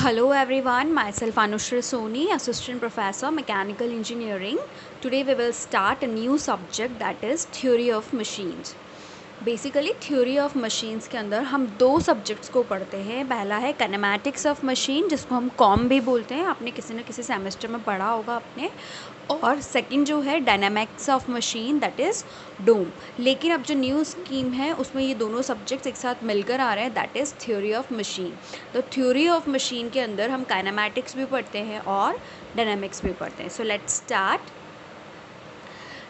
Hello everyone, myself Anushra Soni, Assistant Professor Mechanical Engineering. Today we will start a new subject that is Theory of Machines. Basically theory of machines के अंदर हम दो subjects को पढ़ते हैं। पहला है काइनेमैटिक्स ऑफ मशीन, जिसको हम कॉम भी बोलते हैं, आपने किसी न किसी सेमेस्टर में पढ़ा होगा अपने। और सेकंड जो है dynamics of machine, that is डोम। लेकिन अब जो न्यू स्कीम है उसमें ये दोनों सब्जेक्ट्स एक साथ मिलकर आ रहे हैं, that is theory of machine. तो थ्योरी ऑफ मशीन के अंदर हम काइनेमैटिक्स भी पढ़ते हैं और डायनामिक्स भी पढ़ते हैं। So let's start.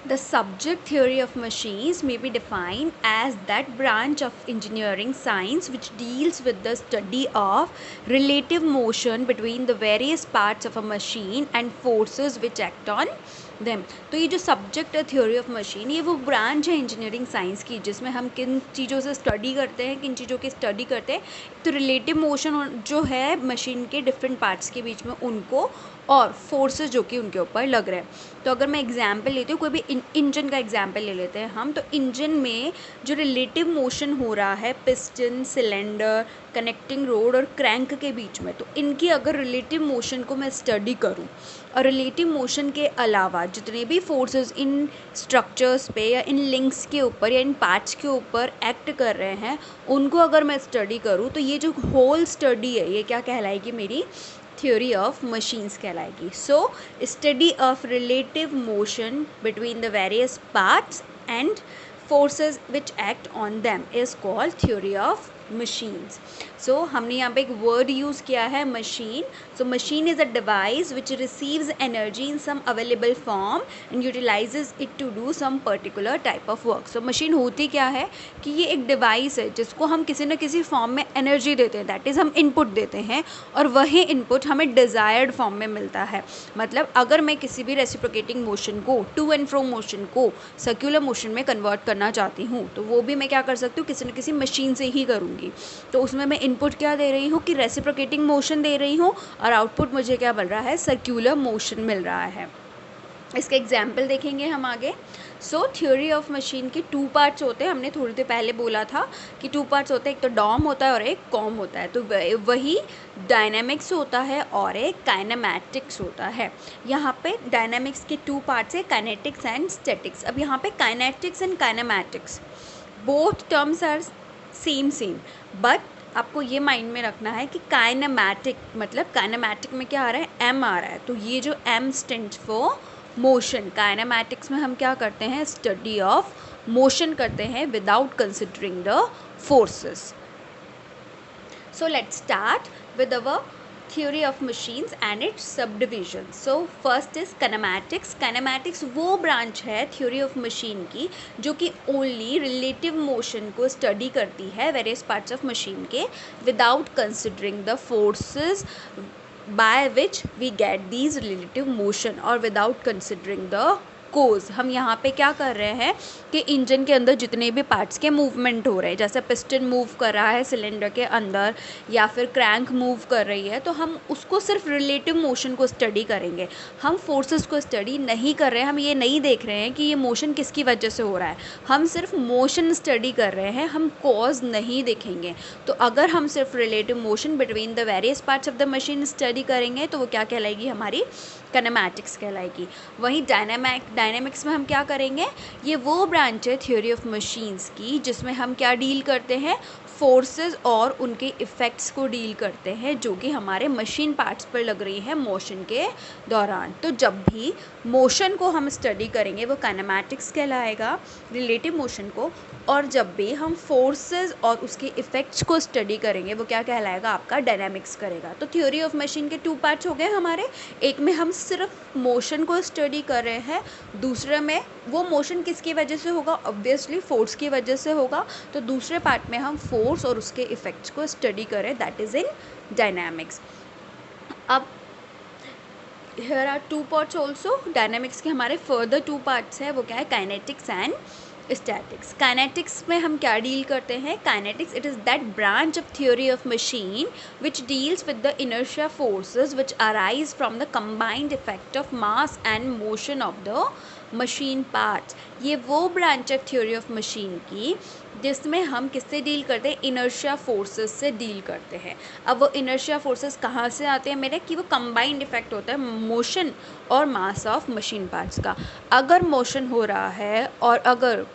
The subject theory of machines may be defined as that branch of engineering science which deals with the study of relative motion between the various parts of a machine and forces which act on them। तो ये जो subject है theory of machine, ये वो branch है engineering science की जिसमें हम किन चीज़ों से स्टडी करते हैं, किन चीज़ों की स्टडी करते हैं। तो रिलेटिव मोशन जो है मशीन के डिफरेंट पार्ट्स के बीच में, उनको, और फोर्सेस जो कि उनके ऊपर लग रहे हैं। तो अगर मैं एग्जांपल लेती हूँ, कोई भी इंजन का एग्जांपल ले लेते हैं हम, तो इंजन में जो रिलेटिव मोशन हो रहा है पिस्टन, सिलेंडर, कनेक्टिंग रोड और क्रैंक के बीच में, तो इनकी अगर रिलेटिव मोशन को मैं स्टडी करूँ और रिलेटिव मोशन के अलावा जितने भी फोर्सेस इन स्ट्रक्चर्स पे या इन लिंक्स के ऊपर या इन पार्ट्स के ऊपर एक्ट कर रहे हैं, उनको अगर मैं स्टडी करूँ, तो ये जो होल स्टडी है ये क्या कहलाएगी, मेरी theory of machines कहलाएगी। So study of relative motion between the various parts and forces which act on them is called theory of machines। So हमने यहाँ पे एक word use किया है machine। So machine is a device which receives energy in some available form and utilizes it to do some particular type of work। So machine होती क्या है कि ये एक डिवाइस है जिसको हम किसी न किसी फॉर्म में एनर्जी देते हैं, दैट इज़ हम इनपुट देते हैं, और वही इनपुट हमें डिज़ायर्ड फॉर्म में मिलता है। मतलब अगर मैं किसी भी रेसिप्रोकेटिंग मोशन को, टू एंड फ्रो मोशन को सर्कुलर मोशन में कन्वर्ट करना चाहती हूँ, तो वो भी मैं क्या कर सकती हूँ, किसी न किसी मशीन से ही करूँगी। तो उसमें मैं इनपुट क्या दे रही हूँ कि रेसिप्रोकेटिंग मोशन दे रही हूँ, और आउटपुट मुझे क्या मिल रहा है, सर्कुलर मोशन मिल रहा है। इसके एग्जाम्पल देखेंगे हम आगे। सो थ्योरी ऑफ मशीन के टू पार्ट्स होते हैं, हमने थोड़ी देर पहले बोला था कि टू पार्ट्स होते हैं, एक तो डॉम होता है और एक कॉम होता है। तो वही डायनामिक्स होता है और एक काइनेमैटिक्स होता है। यहाँ पे डायनामिक्स के टू पार्ट्स है, काइनेटिक्स एंड स्टैटिक्स। अब यहाँ पे kinetics and kinematics both terms are same, but आपको ये माइंड में रखना है कि काइनेमैटिक मतलब काइनेमैटिक में क्या आ रहा है, एम आ रहा है। तो ये जो M stands for motion. Kinematics में हम क्या करते हैं, स्टडी ऑफ मोशन करते हैं without considering the forces. So let's start with our theory of machines and its subdivisions। So first is kinematics। kinematics वो ब्रांच है theory of machine की जो कि only relative motion को study करती है various parts of machine के without considering the forces by which we get these relative motion और without considering the कोज। हम यहाँ पे क्या कर रहे हैं कि इंजन के अंदर जितने भी पार्ट्स के मूवमेंट हो रहे हैं, जैसे पिस्टन मूव कर रहा है सिलेंडर के अंदर या फिर क्रैंक मूव कर रही है, तो हम उसको सिर्फ रिलेटिव मोशन को स्टडी करेंगे। हम फोर्सेस को स्टडी नहीं कर रहे हैं, हम ये नहीं देख रहे हैं कि ये मोशन किसकी वजह से हो रहा है, हम सिर्फ मोशन स्टडी कर रहे हैं, हम कॉज नहीं देखेंगे। तो अगर हम सिर्फ relative motion between the various parts of the machine study करेंगे तो वो क्या कहलाएगी, हमारी काइनेमैटिक्स कहलाएगी। वहीं डायनामिक्स में हम क्या करेंगे, ये वो ब्रांच है थ्योरी ऑफ मशीन्स की जिसमें हम क्या डील करते हैं, फोर्सेस और उनके इफ़ेक्ट्स को डील करते हैं जो कि हमारे मशीन पार्ट्स पर लग रही है मोशन के दौरान। तो जब भी मोशन को हम स्टडी करेंगे वो काइनेमैटिक्स कहलाएगा, रिलेटिव मोशन को, और जब भी हम फोर्सेस और उसके इफ़ेक्ट्स को स्टडी करेंगे वो क्या कहलाएगा, आपका डायनामिक्स करेगा। तो थ्योरी ऑफ मशीन के टू पार्ट्स हो गए हमारे। एक में हम सिर्फ मोशन को स्टडी कर रहे हैं, दूसरे में वो मोशन किसकी वजह से होगा, ऑब्वियसली फोर्स की वजह से होगा। तो दूसरे पार्ट में हम फोर्स और उसके इफ़ेक्ट्स को स्टडी करें, दैट इज़ इन डायनामिक्स। अब here are two parts also. Dynamics के हमारे फर्दर टू पार्ट्स हैं, वो क्या है, काइनेटिक्स एंड स्टैटिक्स। काइनेटिक्स में हम क्या डील करते हैं, kinetics it is that branch of theory of machine which deals with the inertia forces which arise from the combined effect of mass and motion of the machine parts, ये वो branch है theory of machine की जिसमें हम किससे deal करते हैं, inertia forces से डील करते हैं। अब वो इनर्शिया फोर्सेस कहाँ से आते हैं मेरे, कि वो कंबाइंड इफेक्ट होता है मोशन और मास ऑफ मशीन पार्ट्स का। अगर मोशन हो रहा है और अगर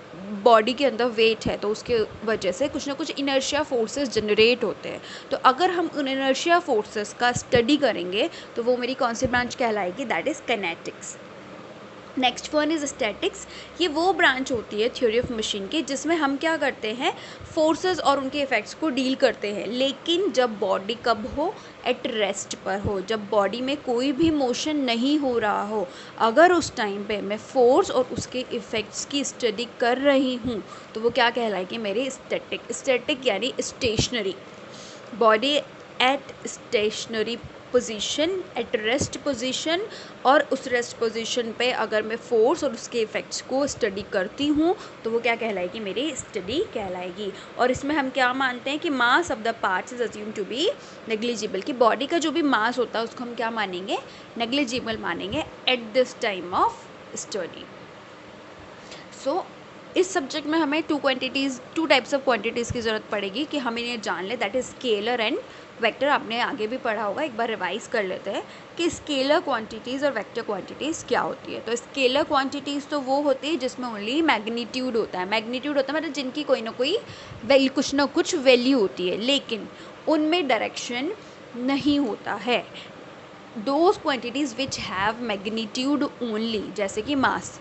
बॉडी के अंदर वेट है तो उसके वजह से कुछ ना कुछ इनर्शिया फोर्सेस जनरेट होते हैं। तो अगर हम उन इनर्शिया फोर्सेस का स्टडी करेंगे तो वो मेरी कौन सी ब्रांच कहलाएगी, that is kinetics. Next one is statics. ये वो ब्रांच होती है थ्योरी ऑफ मशीन की जिसमें हम क्या करते हैं, फोर्सेस और उनके इफ़ेक्ट्स को डील करते हैं, लेकिन जब बॉडी कब हो, एट रेस्ट पर हो, जब बॉडी में कोई भी मोशन नहीं हो रहा हो। अगर उस टाइम पे मैं फोर्स और उसके इफ़ेक्ट्स की स्टडी कर रही हूँ तो वो क्या कहलाएगी मेरी, स्टैटिक। स्टैटिक यानी stationary, body at stationary position, at rest position, और उस रेस्ट पोजीशन पे अगर मैं फोर्स और उसके इफ़ेक्ट्स को स्टडी करती हूँ तो वो क्या कहलाएगी, मेरी स्टडी कहलाएगी। और इसमें हम क्या मानते हैं कि mass of the parts is assume to be negligible, कि बॉडी का जो भी मास होता है उसको हम क्या मानेंगे, नेग्लिजिबल मानेंगे at this time of study. So इस सब्जेक्ट में हमें टू टाइप्स ऑफ क्वांटिटीज़ की ज़रूरत पड़ेगी कि हम इन्हें जान लें, that is scalar and vector. आपने आगे भी पढ़ा होगा, एक बार रिवाइज कर लेते हैं कि स्केलर क्वांटिटीज़ और वेक्टर क्वांटिटीज़ क्या होती है। तो स्केलर क्वांटिटीज़ तो वो होती है जिसमें ओनली मैग्नीट्यूड होता है, मैग्नीट्यूड होता है मतलब जिनकी कोई ना कोई कुछ ना कुछ वैल्यू होती है, लेकिन उनमें डायरेक्शन नहीं होता है। Those quantities which have magnitude only, जैसे कि मास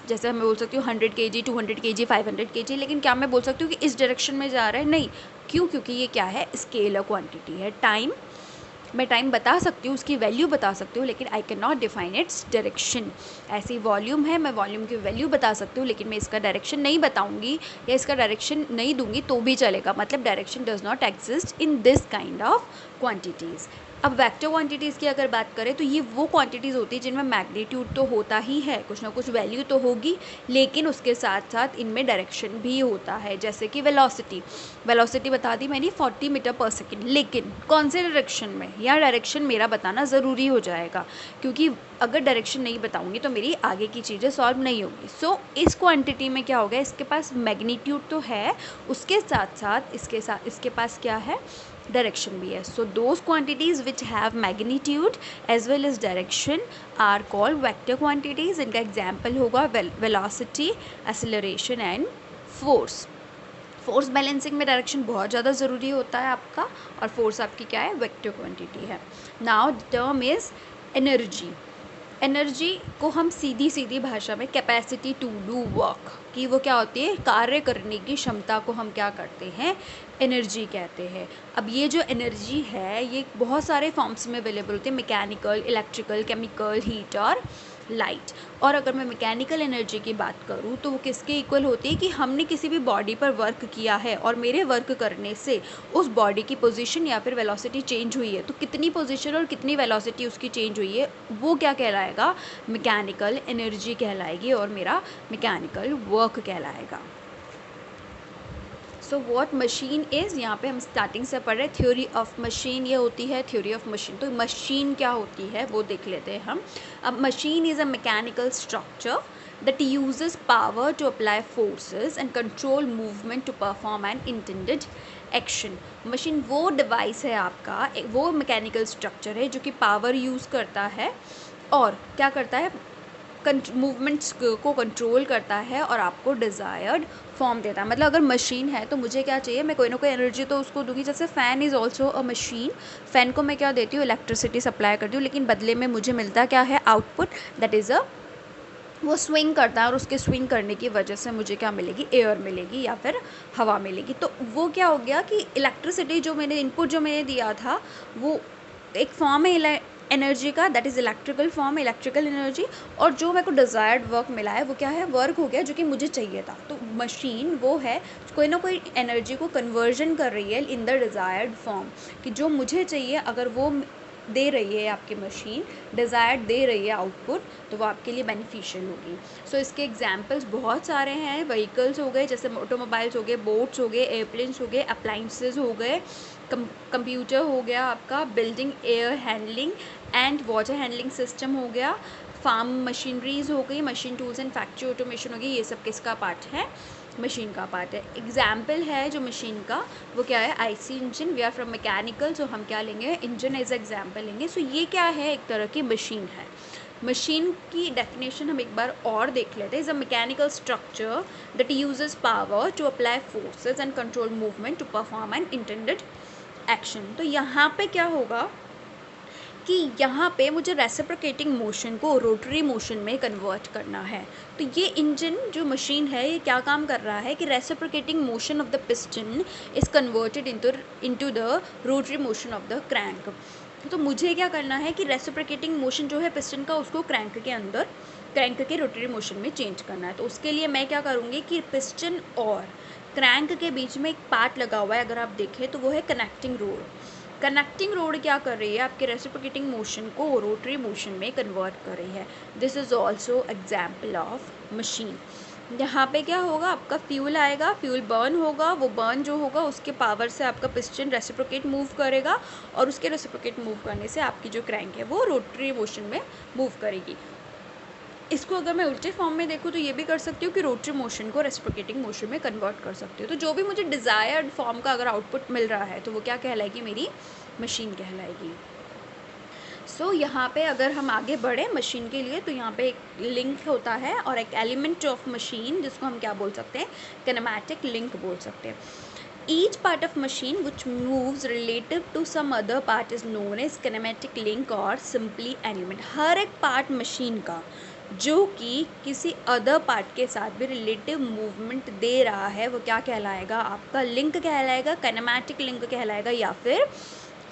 जैसे मैं बोल सकती हूँ 100 kg, 200 kg, 500 kg, लेकिन क्या मैं बोल सकती हूँ कि इस डायरेक्शन में जा रहा है, नहीं। क्यों, क्योंकि ये क्या है, स्केलर क्वांटिटी है। टाइम, मैं टाइम बता सकती हूँ, उसकी वैल्यू बता सकती हूँ, लेकिन I can not define its direction. ऐसी वॉल्यूम है, मैं वॉल्यूम की वैल्यू बता सकती हूँ, लेकिन मैं इसका डायरेक्शन नहीं बताऊँगी या इसका डायरेक्शन नहीं दूंगी तो भी चलेगा, मतलब direction does not exist in this kind of quantities. अब वेक्टर क्वांटिटीज़ की अगर बात करें तो ये वो क्वांटिटीज़ होती है जिनमें मैग्नीट्यूड तो होता ही है, कुछ ना कुछ वैल्यू तो होगी, लेकिन उसके साथ साथ इनमें डायरेक्शन भी होता है। जैसे कि वेलोसिटी बता दी मैंने 40 मीटर पर सेकेंड, लेकिन कौन से डायरेक्शन में, या डायरेक्शन मेरा बताना ज़रूरी हो जाएगा, क्योंकि अगर डायरेक्शन नहीं बताऊंगी तो मेरी आगे की चीज़ें सॉल्व नहीं होगी। सो इस क्वांटिटी में क्या हो गया, इसके पास मैग्नीट्यूड तो है, उसके साथ साथ इसके पास क्या है, डायरेक्शन भी है। So those quantities which have magnitude as well as direction are called vector quantities. इनका एग्जाम्पल होगा velocity, acceleration and force. Force balancing में डायरेक्शन बहुत ज़्यादा ज़रूरी होता है आपका, और फोर्स आपकी क्या है, वेक्टर क्वांटिटी है। Now the term is energy. Energy को हम सीधी भाषा में कैपेसिटी टू डू वर्क, कि वो क्या होती है, कार्य करने की क्षमता को हम क्या करते हैं, एनर्जी कहते हैं। अब ये जो एनर्जी है ये बहुत सारे फॉर्म्स में अवेलेबल होती है, मैकेनिकल, इलेक्ट्रिकल, केमिकल, हीट और लाइट। और अगर मैं मैकेनिकल एनर्जी की बात करूँ तो वो किसके इक्वल होती है, कि हमने किसी भी बॉडी पर वर्क किया है और मेरे वर्क करने से उस बॉडी की पोजीशन या फिर वेलोसिटी चेंज हुई है, तो कितनी पोजीशन और कितनी वेलोसिटी उसकी चेंज हुई है, वो क्या कहलाएगा, मैकेनिकल एनर्जी कहलाएगी, और मेरा मैकेनिकल वर्क कहलाएगा। सो वॉट मशीन इज़, यहाँ पे हम स्टार्टिंग से पढ़ रहे हैं थ्योरी ऑफ मशीन, ये होती है थ्योरी ऑफ मशीन। तो मशीन क्या होती है वो देख लेते हैं हम। अब machine is a mechanical structure that uses power to apply forces and control movement to perform an intended action। Machine वो डिवाइस है आपका, वो मैकेनिकल स्ट्रक्चर है जो कि पावर यूज़ करता है और क्या करता है, मूवमेंट्स को कंट्रोल करता है और आपको डिज़ायर्ड फॉर्म देता है। मतलब अगर मशीन है तो मुझे क्या चाहिए, मैं कोई ना कोई एनर्जी तो उसको दूंगी। जैसे fan is also a machine, fan को मैं क्या देती हूँ, इलेक्ट्रिसिटी सप्लाई करती हूँ, लेकिन बदले में मुझे मिलता क्या है, आउटपुट, दैट इज़ वो स्विंग करता है और उसके स्विंग करने की वजह से मुझे क्या मिलेगी, एयर मिलेगी या फिर हवा मिलेगी। तो वो क्या हो गया कि इलेक्ट्रिसिटी जो मैंने इनपुट जो मैंने दिया था वो एक फॉर्म है एनर्जी का, that is electrical form, electrical energy, और जो मेरे को डिज़ायर्ड वर्क मिला है वो क्या है, वर्क हो गया जो कि मुझे चाहिए था। तो मशीन वो है कोई ना कोई एनर्जी को कन्वर्जन कर रही है इन द डिज़ायर्ड फॉर्म, कि जो मुझे चाहिए अगर वो दे रही है आपकी मशीन, डिज़ायर्ड दे रही है आउटपुट, तो वो आपके लिए बेनिफिशियल होगी। सो इसके एग्जांपल्स बहुत सारे हैं, व्हीकल्स हो गए जैसे ऑटोमोबाइल्स हो गए, बोट्स हो गए, एयरप्लेन्स हो गए, अप्लाइंसेस हो गए, कंप्यूटर हो गया आपका, building air handling and water handling system हो गया, फार्म मशीनरीज हो गई, machine tools and factory automation हो गई, ये सब किसका पार्ट है? मशीन का पार्ट है। एग्जाम्पल है जो मशीन का, वो क्या है? IC engine. We are from mechanical, जो हम क्या लेंगे? इंजन एज एग्जाम्पल लेंगे। सो ये क्या है? एक तरह की मशीन है। मशीन की डेफिनेशन हम एक बार और देख लेते हैं। Is a mechanical structure that uses power to apply forces and control movement to perform an intended action. तो यहाँ पे क्या होगा कि यहाँ पे मुझे रेसिप्रोकेटिंग मोशन को रोटरी मोशन में कन्वर्ट करना है। तो ये इंजन जो मशीन है, ये क्या काम कर रहा है कि reciprocating motion of the piston is converted into the rotary motion of the crank. तो मुझे क्या करना है कि रेसिप्रोकेटिंग मोशन जो है पिस्टन का, उसको क्रैंक के अंदर, क्रैंक के रोटरी मोशन में चेंज करना है। तो उसके लिए मैं क्या करूँगी कि पिस्टन और क्रैंक के बीच में एक पार्ट लगा हुआ है, अगर आप देखें तो वो है कनेक्टिंग रोड। कनेक्टिंग रोड क्या कर रही है? आपके रेसिप्रोकेटिंग मोशन को रोटरी मोशन में कन्वर्ट कर रही है। This is also example of machine. यहाँ पे क्या होगा? आपका फ्यूल आएगा, फ्यूल बर्न होगा, वो बर्न जो होगा उसके पावर से आपका पिस्टन रेसिप्रोकेट मूव करेगा, और उसके रेसिप्रोकेट मूव करने से आपकी जो क्रैंक है वो रोटरी मोशन में मूव करेगी। इसको अगर मैं उल्टे फॉर्म में देखूँ तो ये भी कर सकती हूँ कि रोटरी मोशन को रेसिप्रोकेटिंग मोशन में कन्वर्ट कर सकती हूँ। तो जो भी मुझे डिज़ायर्ड फॉर्म का अगर आउटपुट मिल रहा है तो वो क्या कहलाएगी? मेरी मशीन कहलाएगी। सो यहाँ पे अगर हम आगे बढ़े मशीन के लिए, तो यहाँ पे एक लिंक होता है और एक एलिमेंट ऑफ मशीन, जिसको हम क्या बोल सकते हैं? किनेमैटिक लिंक बोल सकते हैं। Each part of machine which moves relative to some other part is known as kinematic link or simply element। हर एक पार्ट मशीन का जो कि किसी अदर पार्ट के साथ भी रिलेटिव मूवमेंट दे रहा है, वो क्या कहलाएगा? आपका लिंक कहलाएगा, किनेमैटिक लिंक कहलाएगा, या फिर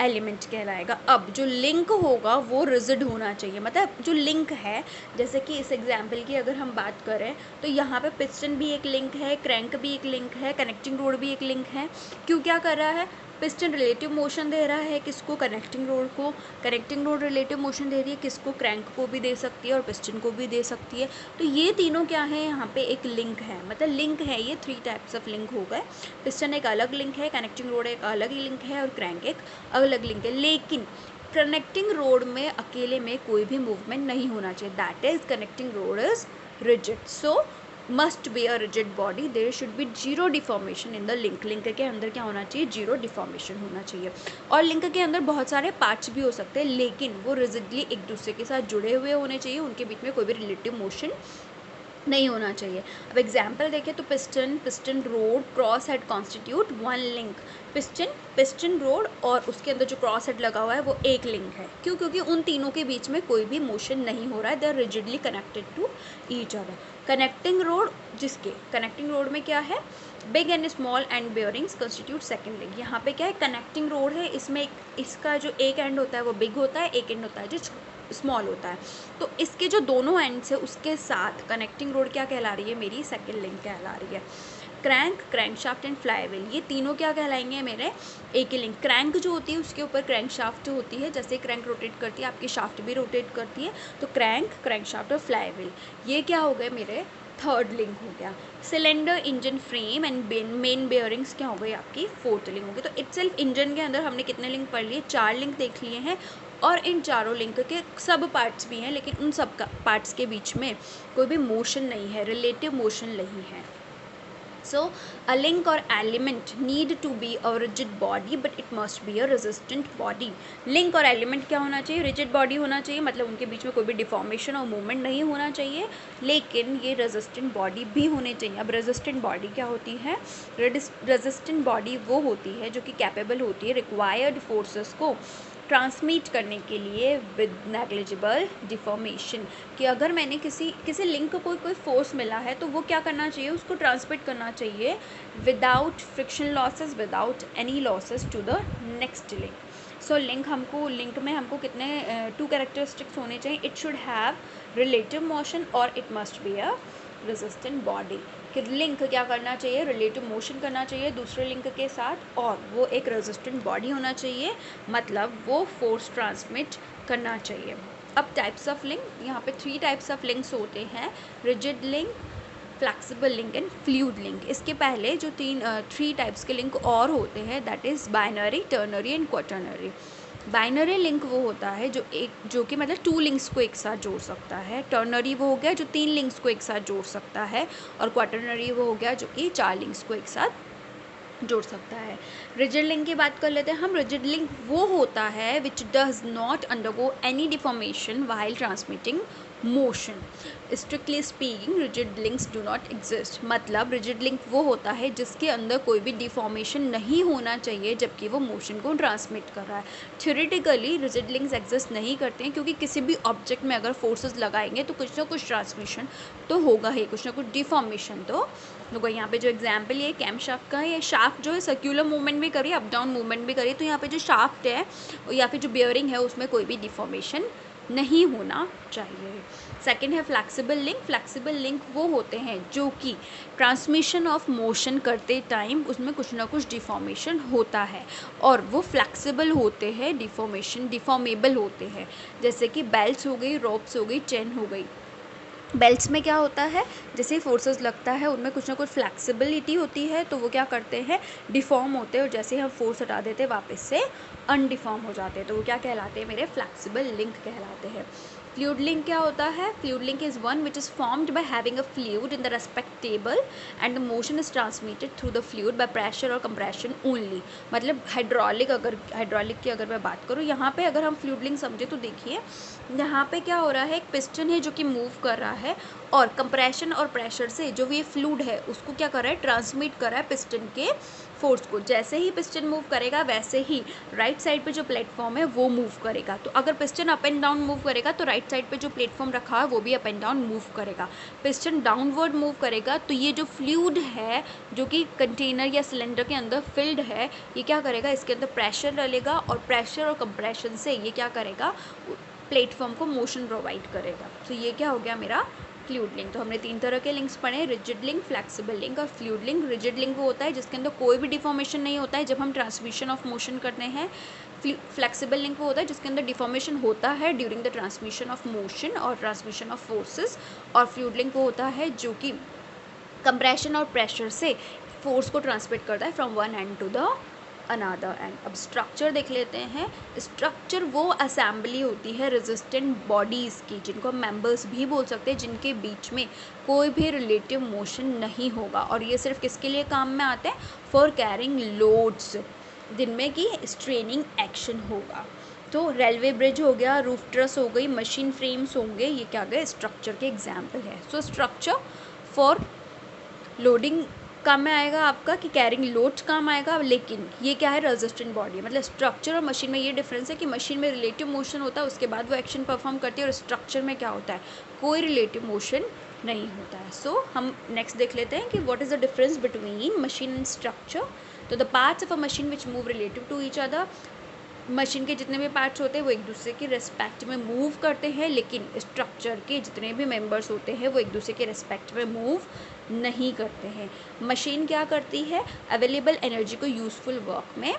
एलिमेंट कहलाएगा। अब जो लिंक होगा वो रिजिड होना चाहिए, मतलब जो लिंक है, जैसे कि इस एग्जाम्पल की अगर हम बात करें तो यहाँ पे पिस्टन भी एक लिंक है, क्रैंक भी एक लिंक है, कनेक्टिंग रोड भी एक लिंक है। क्यों क्या कर रहा है? पिस्टन रिलेटिव मोशन दे रहा है किसको? कनेक्टिंग रोड को। कनेक्टिंग रोड रिलेटिव मोशन दे रही है किसको? क्रैंक को भी दे सकती है और पिस्टन को भी दे सकती है। तो ये तीनों क्या है? यहाँ पे एक लिंक है, मतलब लिंक है। ये 3 टाइप्स ऑफ लिंक हो गए। पिस्टन एक अलग लिंक है, कनेक्टिंग रोड एक अलग ही लिंक है, और क्रैंक एक अलग लिंक है। लेकिन कनेक्टिंग रोड में अकेले में कोई भी मूवमेंट नहीं होना चाहिए। That is connecting rod is rigid, so must be a rigid body. There should be zero deformation in the link. Link के अंदर क्या होना चाहिए? जीरो डिफॉर्मेशन होना चाहिए। और लिंक के अंदर बहुत सारे पार्ट्स भी हो सकते हैं, लेकिन वो रिजिडली एक दूसरे के साथ जुड़े हुए होने चाहिए, उनके बीच में कोई भी रिलेटिव मोशन नहीं होना चाहिए। अब एग्जाम्पल देखें तो piston road cross head constitute one link. Piston road और उसके अंदर जो क्रॉस हेड लगा हुआ है वो एक लिंक है। क्यों? क्योंकि उन तीनों के बीच में कोई भी मोशन नहीं हो रहा है, they are rigidly connected to each other. Connecting rod, जिसके कनेक्टिंग रोड में क्या है? Big end small end bearings constitute second link. यहाँ पे क्या है? कनेक्टिंग रोड है, इसमें इसका जो एक एंड होता है वो बिग होता है, एक एंड होता है जो स्मॉल होता है। तो इसके जो दोनों एंड्स है उसके साथ कनेक्टिंग रोड क्या कहला रही है? मेरी सेकंड लिंक कहला रही है। क्रैंक, क्रैंकशाफ्ट एंड फ्लाईव्हील, ये तीनों क्या कहलाएंगे? मेरे एक ही लिंक। क्रैंक जो होती है उसके ऊपर क्रैंकशाफ्ट होती है, जैसे क्रैंक रोटेट करती है आपकी शाफ्ट भी रोटेट करती है। तो क्रैंक, क्रैंकशाफ्ट और फ्लाईव्हील, ये क्या हो गए? मेरे थर्ड लिंक हो गया। Cylinder, engine frame and main bearings क्या हो गई? आपकी फोर्थ लिंक होगी। तो इटसेल्फ इंजन के अंदर हमने कितने लिंक पढ़ लिए? 4 लिंक देख लिए हैं, और इन चारों लिंक के सब पार्ट्स भी हैं, लेकिन उन सब का पार्ट्स के बीच में कोई भी मोशन नहीं है, रिलेटिव मोशन नहीं है। So a link or element need to be a rigid body but it must be a resistant body। link और element क्या होना चाहिए? rigid body होना चाहिए, मतलब उनके बीच में कोई भी deformation और movement नहीं होना चाहिए, लेकिन ये resistant body भी होने चाहिए। अब resistant body क्या होती है? resistant body वो होती है जो कि capable होती है required forces को ट्रांसमिट करने के लिए विद नेग्लिजिबल डिफॉर्मेशन। कि अगर मैंने किसी लिंक को कोई फोर्स मिला है तो वो क्या करना चाहिए? उसको ट्रांसमिट करना चाहिए without friction losses, without any losses to the next link. So link में हमको कितने 2 कैरेक्टरिस्टिक्स होने चाहिए? It should have relative motion और it must be a resistant body. कि लिंक क्या करना चाहिए? रिलेटिव मोशन करना चाहिए दूसरे लिंक के साथ, और वो एक रेजिस्टेंट बॉडी होना चाहिए, मतलब वो फोर्स ट्रांसमिट करना चाहिए। अब टाइप्स ऑफ लिंक, यहाँ पे 3 टाइप्स ऑफ लिंक्स होते हैं। Rigid link, flexible link and fluid link. इसके पहले जो थ्री टाइप्स के लिंक और होते हैं, that is binary, ternary and quaternary. Binary link वो होता है जो कि मतलब टू लिंक्स को एक साथ जोड़ सकता है। टर्नरी वो हो गया जो 3 लिंक्स को एक साथ जोड़ सकता है, और क्वाटर्नरी वो हो गया जो कि 4 लिंक्स को एक साथ जोड़ सकता है। रिजिड लिंक की बात कर लेते हैं हम। रिजिड लिंक वो होता है which does not undergo any deformation while transmitting motion. Strictly speaking rigid links do not exist. मतलब रिजिड लिंक वो होता है जिसके अंदर कोई भी डिफॉर्मेशन नहीं होना चाहिए जबकि वो मोशन को ट्रांसमिट कर रहा है। थ्योरेटिकली रिजिड लिंक्स एग्जिस्ट नहीं करते हैं, क्योंकि किसी भी ऑब्जेक्ट में अगर फोर्सेस लगाएंगे तो कुछ ना कुछ ट्रांसमिशन तो होगा ही, कुछ ना कुछ डिफॉर्मेशन तो होगा। यहाँ पे जो एग्जाम्पल ये कैम शाफ्ट का है, ये शाफ्ट जो है सर्क्यूलर मूवमेंट भी करिए, अप डाउन मूवमेंट भी करिए, तो यहाँ पे जो शाफ्ट है या फिर जो बियरिंग है उसमें कोई भी डिफॉर्मेशन नहीं होना चाहिए। सेकेंड है फ्लैक्सिबल लिंक। फ्लैक्सिबल लिंक वो होते हैं जो कि ट्रांसमिशन ऑफ मोशन करते टाइम उसमें कुछ ना कुछ डिफॉर्मेशन होता है, और वो फ्लैक्सिबल होते हैं, डिफॉर्मेबल होते हैं। जैसे कि बेल्ट्स हो गई, रोप्स हो गई, चेन हो गई। बेल्ट्स में क्या होता है, जैसे ही फोर्सेस लगता है उनमें कुछ ना कुछ फ्लैक्सिबिलिटी होती है, तो वो क्या करते हैं, डिफॉर्म होते हैं, और जैसे ही हम फोर्स हटा देते हैं वापस से अनडिफॉर्म हो जाते हैं, तो वो क्या कहलाते हैं, मेरे फ्लैक्सिबल लिंक कहलाते हैं। फ्लूइड लिंक क्या होता है? Fluid link is one which is formed by having a fluid in the respectable and the motion is transmitted through the fluid by pressure और कंप्रेशन ओनली। मतलब हाइड्रोलिक की अगर मैं बात करूँ, यहाँ पे अगर हम फ्लूइड लिंक समझे तो देखिए, यहाँ पे क्या हो रहा है, एक पिस्टन है जो कि मूव कर रहा है, और कंप्रेशन और प्रेशर से जो ये फ्लूइड है उसको क्या कर रहा है, ट्रांसमिट कर रहा है पिस्टन के फोर्स को। जैसे ही पिस्टन मूव करेगा वैसे ही राइट साइड पे जो प्लेटफॉर्म है वो मूव करेगा। तो अगर piston up and down move करेगा तो राइट साइड पे जो प्लेटफॉर्म रखा है वो भी अप एंड डाउन मूव करेगा। पिस्टन डाउनवर्ड मूव करेगा तो ये जो फ्लूइड है जो कि कंटेनर या सिलेंडर के अंदर फिल्ड है, ये क्या करेगा, इसके अंदर प्रेशर डालेगा, और प्रेशर और कंप्रेशन से ये क्या करेगा, प्लेटफॉर्म को मोशन प्रोवाइड करेगा। तो ये क्या हो गया मेरा फ्लूइड लिंक। तो हमने 3 तरह के लिंक्स पढ़े, रिजिड लिंक, फ्लैक्सिबल लिंक और फ्लूइड लिंक। रिजिड लिंक वो होता है जिसके अंदर कोई भी डिफॉर्मेशन नहीं होता है जब हम ट्रांसमिशन ऑफ मोशन करते हैं। फ्लैक्सिबल लिंक वो होता है जिसके अंदर डिफॉर्मेशन होता है during the transmission of motion और ट्रांसमिशन ऑफ फोर्सेस। और फ्लूइड लिंक वो होता है जो कि कंप्रेशन और प्रेशर से फोर्स को ट्रांसमिट करता है from one end to the another end. अब स्ट्रक्चर देख लेते हैं। स्ट्रक्चर वो असेंबली होती है रेजिस्टेंट बॉडीज़ की, जिनको हम मेंबर्स भी बोल सकते हैं, जिनके बीच में कोई भी रिलेटिव मोशन नहीं होगा, और ये सिर्फ किसके लिए काम में आते हैं, फॉर कैरिंग लोड्स, जिनमें कि स्ट्रेनिंग एक्शन होगा। तो रेलवे ब्रिज हो गया, रूफ ट्रस हो गई, मशीन फ्रेम्स होंगे, ये क्या गए स्ट्रक्चर के एग्जाम्पल है। सो स्ट्रक्चर फॉर लोडिंग काम में आएगा आपका, कि कैरिंग लोड्स काम आएगा, लेकिन ये क्या है, रेजिस्टेंट बॉडी है। मतलब स्ट्रक्चर और मशीन में ये डिफरेंस है कि मशीन में रिलेटिव मोशन होता है, उसके बाद वो एक्शन परफॉर्म करती है, और स्ट्रक्चर में क्या होता है, कोई रिलेटिव मोशन नहीं होता है। सो हम नेक्स्ट देख लेते हैं कि what is the difference between machine and structure. तो the parts of a machine which move relative to each other. Machine के जितने भी पार्ट्स होते हैं वो एक दूसरे के रेस्पेक्ट में मूव करते हैं, लेकिन स्ट्रक्चर के जितने भी मेंबर्स होते हैं वो एक दूसरे के रेस्पेक्ट में मूव नहीं करते हैं। मशीन क्या करती है, अवेलेबल एनर्जी को यूज़फुल वर्क में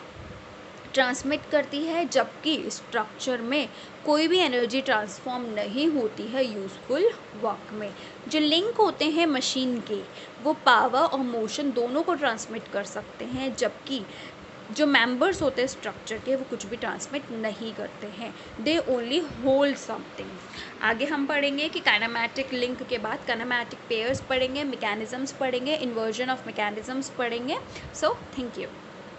ट्रांसमिट करती है, जबकि स्ट्रक्चर में कोई भी एनर्जी ट्रांसफॉर्म नहीं होती है यूज़फुल वर्क में। जो लिंक होते हैं मशीन के, वो पावर और मोशन दोनों को ट्रांसमिट कर सकते हैं, जबकि जो मेंबर्स होते हैं स्ट्रक्चर के वो कुछ भी ट्रांसमिट नहीं करते हैं, दे ओनली होल्ड समथिंग। आगे हम पढ़ेंगे कि काइनेमैटिक लिंक के बाद काइनेमैटिक पेयर्स पढ़ेंगे, मैकेनिज्म्स पढ़ेंगे, इन्वर्जन ऑफ मैकेनिज्म्स पढ़ेंगे। So thank you.